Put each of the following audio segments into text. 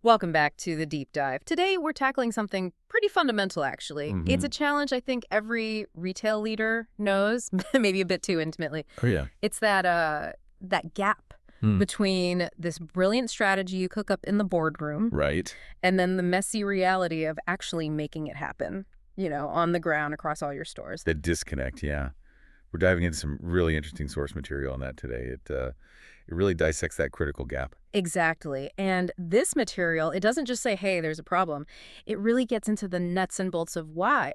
Welcome back to the deep dive. Today, we're tackling something pretty fundamental, actually. It's a challenge I think every retail leader knows, maybe a bit too intimately. Oh, yeah. It's that gap between this brilliant strategy you cook up in the boardroom Right. and then the messy reality of actually making it happen, on the ground across all your stores. The disconnect, yeah. We're diving into some really interesting source material on that today. It really dissects that critical gap. Exactly. And this material, it doesn't just say, hey, there's a problem. It really gets into the nuts and bolts of why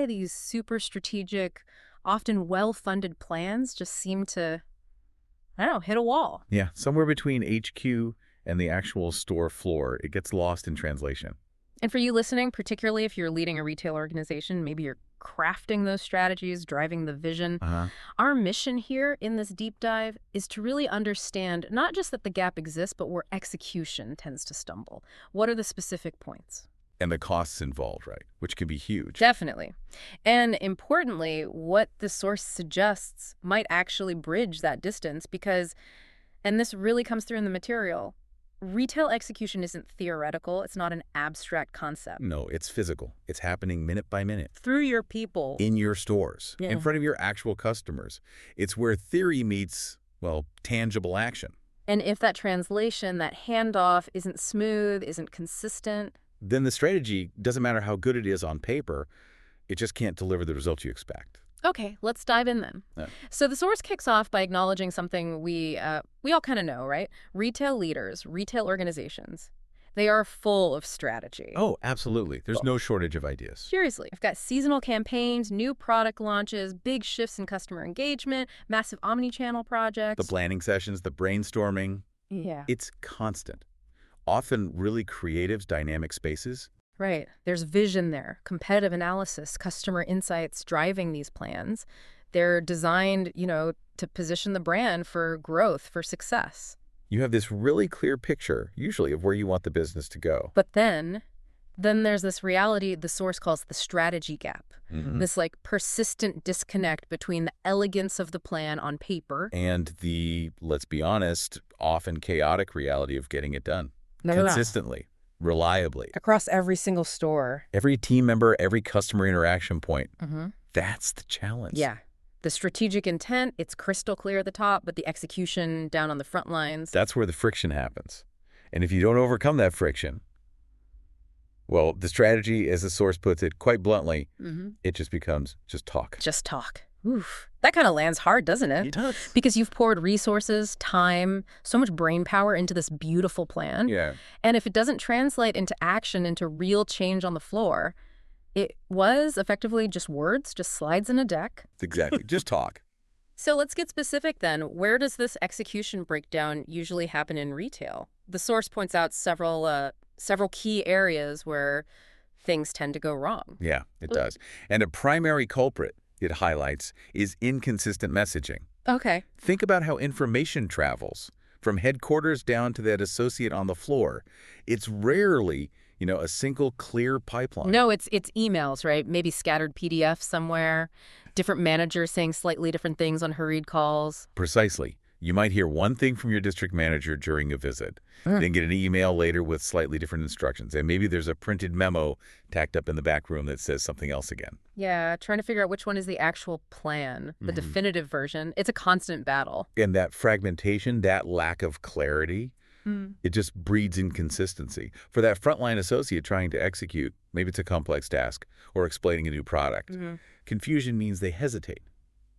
these super strategic, often well-funded plans just seem to, I don't know, hit a wall. Yeah, somewhere between HQ and the actual store floor, it gets lost in translation. And for you listening, particularly if you're leading a retail organization, maybe you're crafting those strategies, driving the vision. Our mission here in this deep dive is to really understand not just that the gap exists, but where execution tends to stumble. What are the specific points? And the costs involved, right, which can be huge. Definitely. And importantly, what the source suggests might actually bridge that distance because, and this really comes through in the material, retail execution isn't theoretical. It's not an abstract concept. No, it's physical. It's happening minute by minute. Through your people. In your stores, Yeah. in front of your actual customers. It's where theory meets, well, tangible action. And if that translation, that handoff isn't smooth, isn't consistent, Then the strategy, doesn't matter how good it is on paper, it just can't deliver the results you expect. Okay, let's dive in then. Yeah. So the source kicks off by acknowledging something we all kind of know, right? Retail leaders, retail organizations, they are full of strategy. Oh, absolutely. There's no shortage of ideas. Seriously, I've got seasonal campaigns, new product launches, big shifts in customer engagement, massive omni-channel projects. The planning sessions, the brainstorming, Yeah. it's constant. Often really creative, dynamic spaces. Right. There's vision there, competitive analysis, customer insights driving these plans. They're designed, to position the brand for growth, for success. You have this really clear picture, usually, of where you want the business to go. But then there's this reality the source calls the strategy gap. This persistent disconnect between the elegance of the plan on paper And the, let's be honest, often chaotic reality of getting it done. No. Consistently, reliably. Across every single store. Every team member, every customer interaction point. That's the challenge. Yeah. The strategic intent, it's crystal clear at the top, but the execution down on the front lines. That's where the friction happens. And if you don't overcome that friction, well, the strategy, as the source puts it quite bluntly, it just becomes just talk. Just talk. Oof. That kind of lands hard, doesn't it? It does. Because you've poured resources, time, so much brain power into this beautiful plan. Yeah. And if it doesn't translate into action, into real change on the floor, it was effectively just words, just slides in a deck. Exactly. Just talk. So let's get specific then. Where does this execution breakdown usually happen in retail? The source points out several key areas where things tend to go wrong. Yeah, it does. And a primary culprit, it highlights, is inconsistent messaging. Okay. Think about how information travels from headquarters down to that associate on the floor. It's rarely, a single clear pipeline. No, it's emails, right? Maybe scattered PDFs somewhere, different managers saying slightly different things on hurried calls. Precisely. You might hear one thing from your district manager during a visit, then get an email later with slightly different instructions. And maybe there's a printed memo tacked up in the back room that says something else again. Yeah, trying to figure out which one is the actual plan, the definitive version. It's a constant battle. And that fragmentation, that lack of clarity, it just breeds inconsistency. For that frontline associate trying to execute, maybe it's a complex task or explaining a new product. Confusion means they hesitate.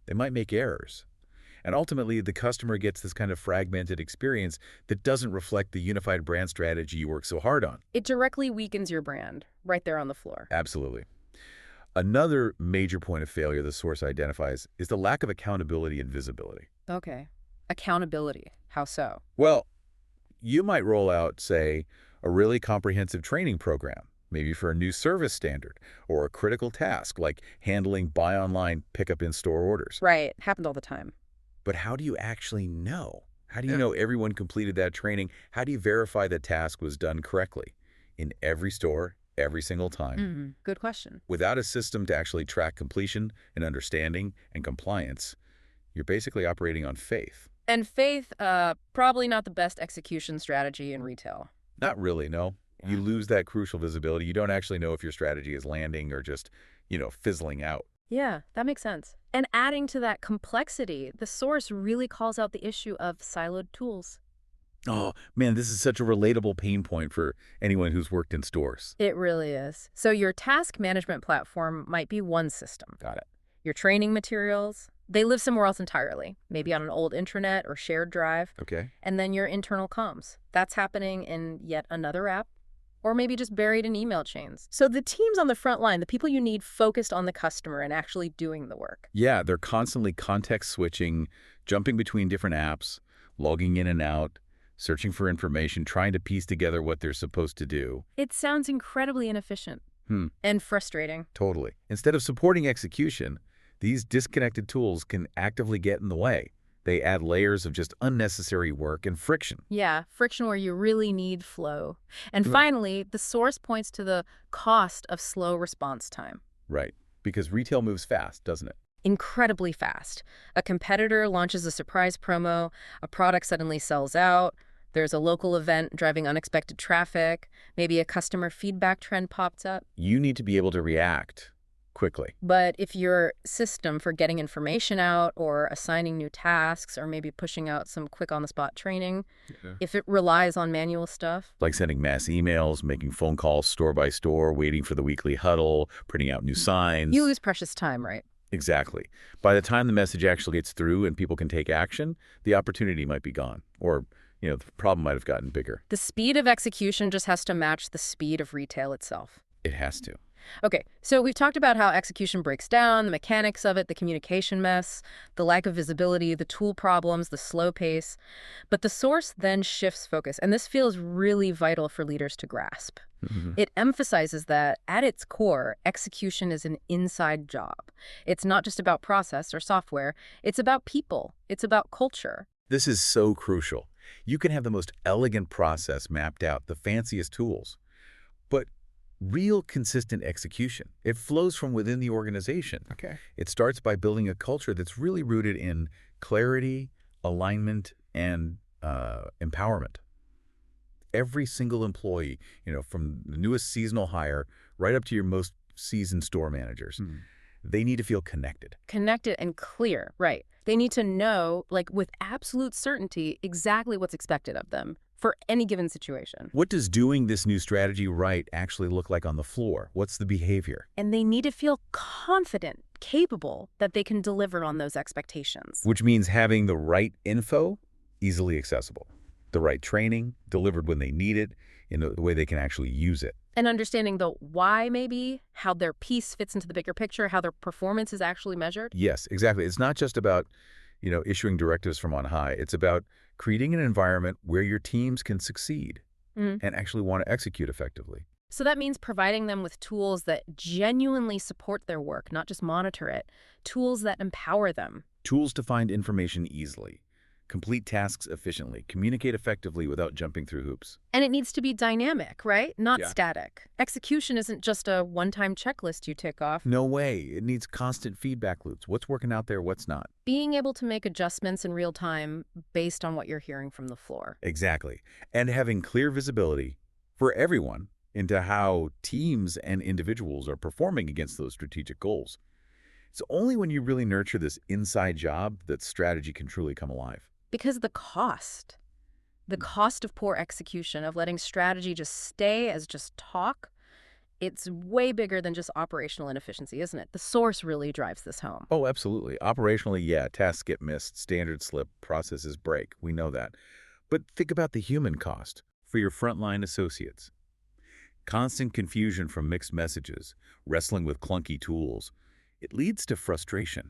They might make errors. And ultimately, the customer gets this kind of fragmented experience that doesn't reflect the unified brand strategy you work so hard on. It directly weakens your brand right there on the floor. Absolutely. Another major point of failure the source identifies is the lack of accountability and visibility. Okay. Accountability. How so? Well, you might roll out, say, a really comprehensive training program, maybe for a new service standard or a critical task like handling buy online, pick up in-store orders. Right. Happens all the time. But how do you actually know? How do you know everyone completed that training? How do you verify the task was done correctly in every store, every single time? Good question. Without a system to actually track completion and understanding and compliance, you're basically operating on faith. And faith, probably not the best execution strategy in retail. Not really, no. You lose that crucial visibility. You don't actually know if your strategy is landing or just, fizzling out. Yeah, that makes sense. And adding to that complexity, the source really calls out the issue of siloed tools. Oh, man, this is such a relatable pain point for anyone who's worked in stores. It really is. So your task management platform might be one system. Got it. Your training materials, they live somewhere else entirely, maybe on an old intranet or shared drive. Okay. And then your internal comms. That's happening in yet another app, or maybe just buried in email chains. So the teams on the front line, the people you need focused on the customer and actually doing the work. Yeah, they're constantly context switching, jumping between different apps, logging in and out, searching for information, trying to piece together what they're supposed to do. It sounds incredibly inefficient and frustrating. Totally. Instead of supporting execution, these disconnected tools can actively get in the way. They add layers of just unnecessary work and friction. Yeah, friction where you really need flow. And finally, the source points to the cost of slow response time. Right. Because retail moves fast, doesn't it? Incredibly fast. A competitor launches a surprise promo, a product suddenly sells out, there's a local event driving unexpected traffic, maybe a customer feedback trend pops up. You need to be able to react quickly. But if your system for getting information out or assigning new tasks or maybe pushing out some quick on-the-spot training, if it relies on manual stuff. Like sending mass emails, making phone calls store by store, waiting for the weekly huddle, printing out new signs. You lose precious time, right? Exactly. By the time the message actually gets through and people can take action, the opportunity might be gone. Or, the problem might have gotten bigger. The speed of execution just has to match the speed of retail itself. It has to. Okay, so we've talked about how execution breaks down, the mechanics of it, the communication mess, the lack of visibility, the tool problems, the slow pace. But the source then shifts focus, and this feels really vital for leaders to grasp. It emphasizes that, at its core, execution is an inside job. It's not just about process or software. It's about people. It's about culture. This is so crucial. You can have the most elegant process mapped out, the fanciest tools. But real consistent execution, it flows from within the organization. Okay. It starts by building a culture that's really rooted in clarity, alignment, and empowerment. Every single employee, from the newest seasonal hire right up to your most seasoned store managers, they need to feel connected. Connected and clear, right. They need to know, with absolute certainty, exactly what's expected of them for any given situation. What does doing this new strategy right actually look like on the floor? What's the behavior? And they need to feel confident, capable that they can deliver on those expectations. Which means having the right info easily accessible. The right training delivered when they need it in the way they can actually use it. And understanding the why, maybe, how their piece fits into the bigger picture, how their performance is actually measured. Yes, exactly. It's not just about, issuing directives from on high. It's about creating an environment where your teams can succeed and actually want to execute effectively. So that means providing them with tools that genuinely support their work, not just monitor it. Tools that empower them. Tools to find information easily, complete tasks efficiently, communicate effectively without jumping through hoops. And it needs to be dynamic, right? Not static. Execution isn't just a one-time checklist you tick off. No way. It needs constant feedback loops. What's working out there, what's not. Being able to make adjustments in real time based on what you're hearing from the floor. Exactly. And having clear visibility for everyone into how teams and individuals are performing against those strategic goals. It's only when you really nurture this inside job that strategy can truly come alive. Because the cost of poor execution, of letting strategy just stay as just talk, it's way bigger than just operational inefficiency, isn't it? The source really drives this home. Oh, absolutely. Operationally, yeah, tasks get missed, standards slip, processes break. We know that. But think about the human cost for your frontline associates. Constant confusion from mixed messages, wrestling with clunky tools. It leads to frustration,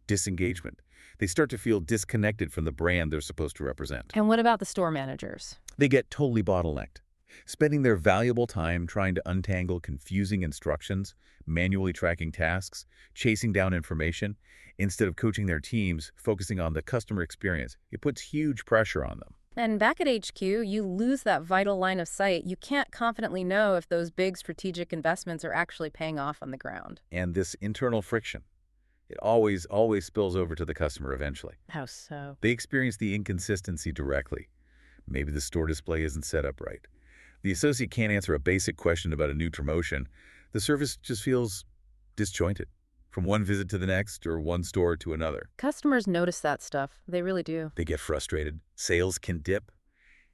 disengagement. They start to feel disconnected from the brand they're supposed to represent. And what about the store managers? They get totally bottlenecked, spending their valuable time trying to untangle confusing instructions, manually tracking tasks, chasing down information, instead of coaching their teams, focusing on the customer experience. It puts huge pressure on them. And back at HQ, you lose that vital line of sight. You can't confidently know if those big strategic investments are actually paying off on the ground. And this internal friction, it always spills over to the customer eventually. How so? They experience the inconsistency directly. Maybe the store display isn't set up right. The associate can't answer a basic question about a new promotion. The service just feels disjointed from one visit to the next or one store to another. Customers notice that stuff. They really do. They get frustrated. Sales can dip.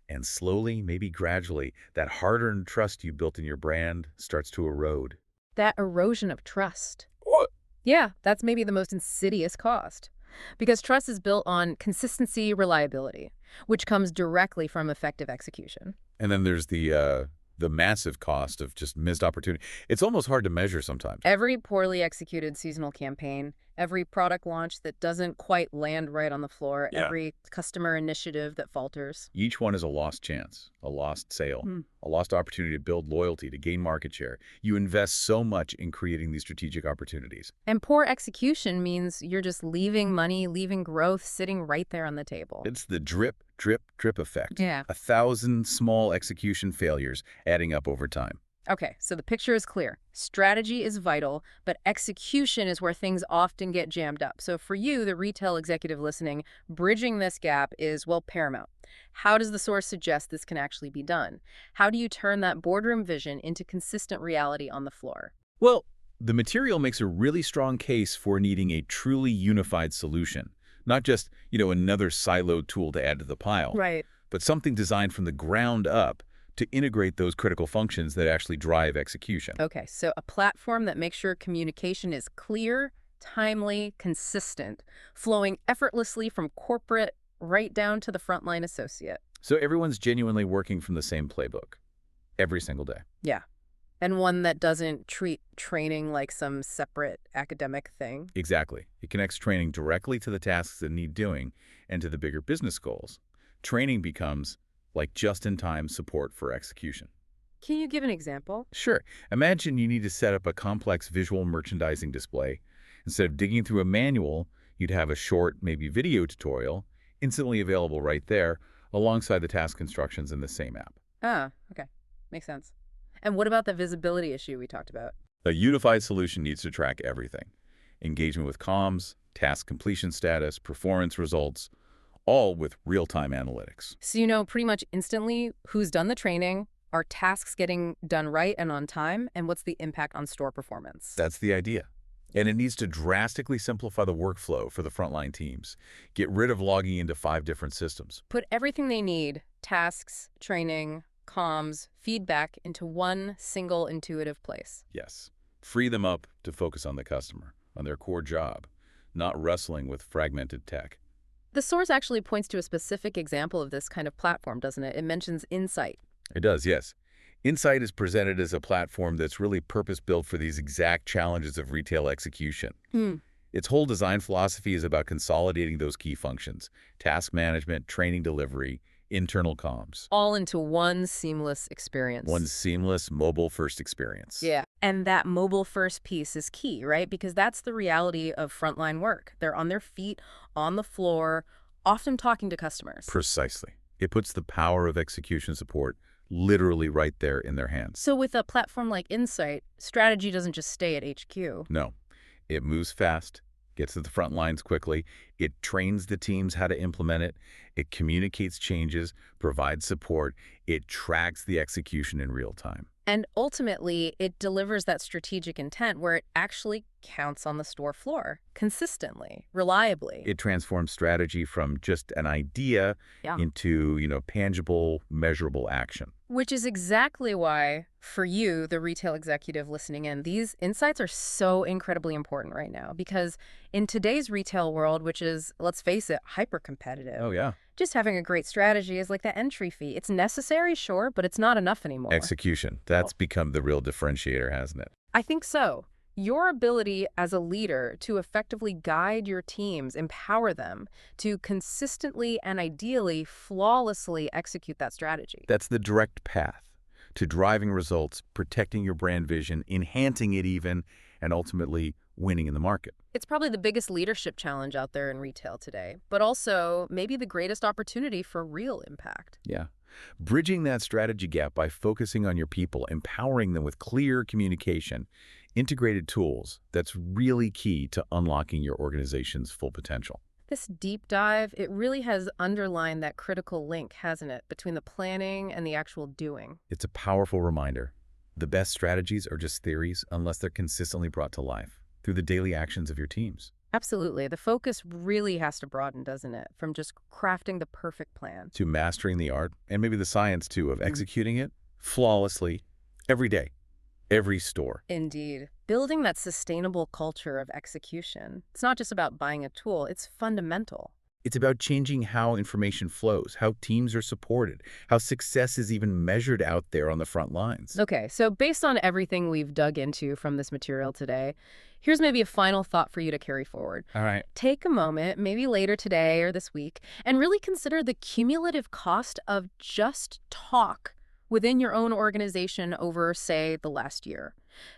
And slowly, maybe gradually, that hard-earned trust you built in your brand starts to erode. That erosion of trust. What? Yeah, that's maybe the most insidious cost. Because trust is built on consistency, reliability, which comes directly from effective execution. And then there's the massive cost of just missed opportunity. It's almost hard to measure sometimes. Every poorly executed seasonal campaign, every product launch that doesn't quite land right on the floor, every customer initiative that falters. Each one is a lost chance, a lost sale, a lost opportunity to build loyalty, to gain market share. You invest so much in creating these strategic opportunities. And poor execution means you're just leaving money, leaving growth sitting right there on the table. It's the drip, drip, drip effect. Yeah. 1,000 small execution failures adding up over time. Okay, so the picture is clear. Strategy is vital, but execution is where things often get jammed up. So for you, the retail executive listening, bridging this gap is, well, paramount. How does the source suggest this can actually be done? How do you turn that boardroom vision into consistent reality on the floor? Well, the material makes a really strong case for needing a truly unified solution. Not just, another siloed tool to add to the pile. Right. But something designed from the ground up to integrate those critical functions that actually drive execution. Okay, so a platform that makes sure communication is clear, timely, consistent, flowing effortlessly from corporate right down to the frontline associate. So everyone's genuinely working from the same playbook every single day. Yeah. And one that doesn't treat training like some separate academic thing. Exactly. It connects training directly to the tasks that need doing and to the bigger business goals. Training becomes like just-in-time support for execution. Can you give an example? Sure. Imagine you need to set up a complex visual merchandising display. Instead of digging through a manual, you'd have a short, maybe video tutorial, instantly available right there, alongside the task instructions in the same app. Ah, okay. Makes sense. And what about the visibility issue we talked about? A unified solution needs to track everything. Engagement with comms, task completion status, performance results, all with real-time analytics. So you know pretty much instantly who's done the training, are tasks getting done right and on time, and what's the impact on store performance. That's the idea. And it needs to drastically simplify the workflow for the frontline teams. Get rid of logging into 5 different systems. Put everything they need, tasks, training, comms, feedback, into one single intuitive place. Yes. Free them up to focus on the customer, on their core job, not wrestling with fragmented tech. The source actually points to a specific example of this kind of platform, doesn't it? It mentions Insight. It does, yes. Insight is presented as a platform that's really purpose-built for these exact challenges of retail execution. Its whole design philosophy is about consolidating those key functions: task management, training delivery, internal comms. All into one seamless experience. One seamless mobile-first experience. Yeah. And that mobile-first piece is key, right? Because that's the reality of frontline work. They're on their feet, on the floor, often talking to customers. Precisely. It puts the power of execution support literally right there in their hands. So with a platform like Insight, strategy doesn't just stay at HQ. No. It moves fast, gets to the front lines quickly, it trains the teams how to implement it, it communicates changes, provides support, it tracks the execution in real time. And ultimately, it delivers that strategic intent where it actually counts on the store floor consistently, reliably. It transforms strategy from just an idea into, tangible, measurable action. Which is exactly why, for you, the retail executive listening in, these insights are so incredibly important right now. Because in today's retail world, which is, let's face it, hyper-competitive. Oh, yeah. Just having a great strategy is like that entry fee. It's necessary, sure, but it's not enough anymore. Execution. That's become the real differentiator, hasn't it? I think so. Your ability as a leader to effectively guide your teams, empower them to consistently and ideally flawlessly execute that strategy. That's the direct path to driving results, protecting your brand vision, enhancing it even, and ultimately winning in the market. It's probably the biggest leadership challenge out there in retail today, but also maybe the greatest opportunity for real impact. Yeah. Bridging that strategy gap by focusing on your people, empowering them with clear communication, integrated tools, that's really key to unlocking your organization's full potential. This deep dive, it really has underlined that critical link, hasn't it, between the planning and the actual doing. It's a powerful reminder. The best strategies are just theories unless they're consistently brought to life through the daily actions of your teams. Absolutely. The focus really has to broaden, doesn't it? From just crafting the perfect plan. To mastering the art, and maybe the science too, of executing it flawlessly every day, every store. Indeed. Building that sustainable culture of execution. It's not just about buying a tool, it's fundamental. It's about changing how information flows, how teams are supported, how success is even measured out there on the front lines. Okay, so based on everything we've dug into from this material today, here's maybe a final thought for you to carry forward. All right. Take a moment, maybe later today or this week, and really consider the cumulative cost of just talk within your own organization over, say, the last year.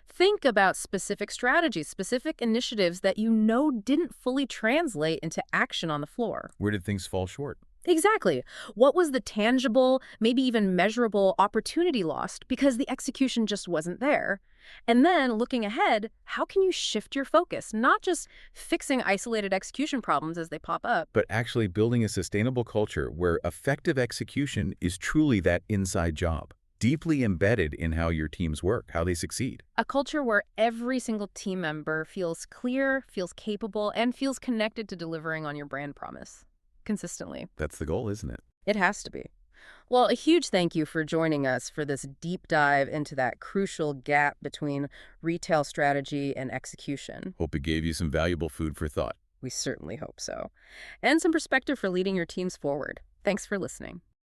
Think about specific strategies, specific initiatives that you know didn't fully translate into action on the floor. Where did things fall short? Exactly. What was the tangible, maybe even measurable opportunity lost because the execution just wasn't there? And then looking ahead, how can you shift your focus, not just fixing isolated execution problems as they pop up? But actually building a sustainable culture where effective execution is truly that inside job, deeply embedded in how your teams work, how they succeed. A culture where every single team member feels clear, feels capable, and feels connected to delivering on your brand promise consistently. That's the goal, isn't it? It has to be. Well, a huge thank you for joining us for this deep dive into that crucial gap between retail strategy and execution. Hope it gave you some valuable food for thought. We certainly hope so. And some perspective for leading your teams forward. Thanks for listening.